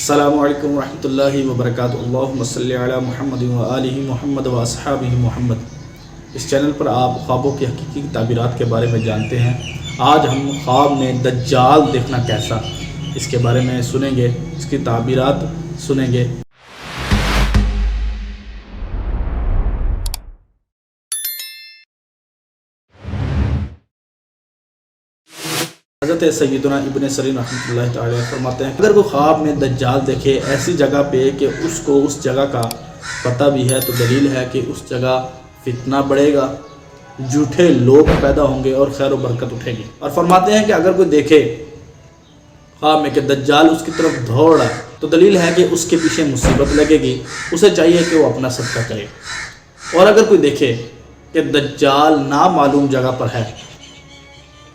السلام علیکم ورحمۃ اللہ وبرکاتہ۔ اللہم صلی علی محمد و آلہ محمد و اصحابہ محمد۔ اس چینل پر آپ خوابوں کی حقیقی تعبیرات کے بارے میں جانتے ہیں۔ آج ہم خواب میں دجال دیکھنا کیسا، اس کے بارے میں سنیں گے، اس کی تعبیرات سنیں گے۔ حضرت سیدنا ابن سیرین رحمۃ اللہ تعالی فرماتے ہیں، اگر کوئی خواب میں دجال دیکھے ایسی جگہ پہ کہ اس کو اس جگہ کا پتہ بھی ہے، تو دلیل ہے کہ اس جگہ فتنہ بڑھے گا، جھوٹے لوگ پیدا ہوں گے اور خیر و برکت اٹھے گی۔ اور فرماتے ہیں کہ اگر کوئی دیکھے خواب میں کہ دجال اس کی طرف دوڑ رہا ہے، تو دلیل ہے کہ اس کے پیچھے مصیبت لگے گی، اسے چاہیے کہ وہ اپنا صدقہ کرے۔ اور اگر کوئی دیکھے کہ دجال نامعلوم جگہ پر ہے،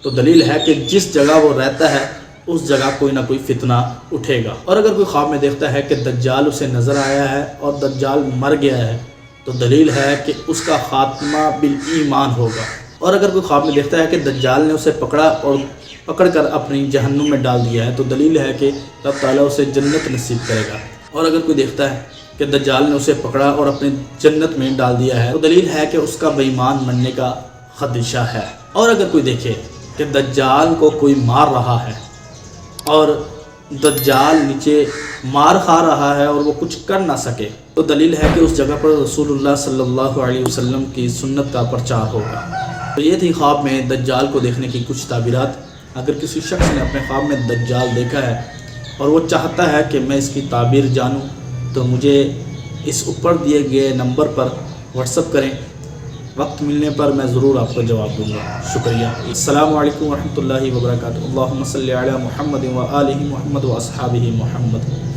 تو دلیل ہے کہ جس جگہ وہ رہتا ہے اس جگہ کوئی نہ کوئی فتنہ اٹھے گا۔ اور اگر کوئی خواب میں دیکھتا ہے کہ دجال اسے نظر آیا ہے اور دجال مر گیا ہے، تو دلیل ہے کہ اس کا خاتمہ بالایمان ہوگا۔ اور اگر کوئی خواب میں دیکھتا ہے کہ دجال نے اسے پکڑ کر اپنی جہنم میں ڈال دیا ہے، تو دلیل ہے کہ اللہ تعالیٰ اسے جنت نصیب کرے گا۔ اور اگر کوئی دیکھتا ہے کہ دجال نے اسے پکڑا اور اپنی جنت میں ڈال دیا ہے، تو دلیل ہے کہ اس کا بے ایمان بننے کا خدشہ ہے۔ اور اگر کوئی دیکھے کہ دجال کو کوئی مار رہا ہے اور دجال نیچے مار کھا رہا ہے اور وہ کچھ کر نہ سکے، تو دلیل ہے کہ اس جگہ پر رسول اللہ صلی اللہ علیہ وسلم کی سنت کا پرچار ہوگا۔ تو یہ تھی خواب میں دجال کو دیکھنے کی کچھ تعبیرات۔ اگر کسی شخص نے اپنے خواب میں دجال دیکھا ہے اور وہ چاہتا ہے کہ میں اس کی تعبیر جانوں، تو مجھے اس اوپر دیے گئے نمبر پر واٹس اپ کریں، وقت ملنے پر میں ضرور آپ کو جواب دوں گا۔ شکریہ۔ السلام علیکم ورحمۃ اللہ وبرکاتہ۔ اللہم صلی علی محمد و آلہ محمد و اصحابہ محمد۔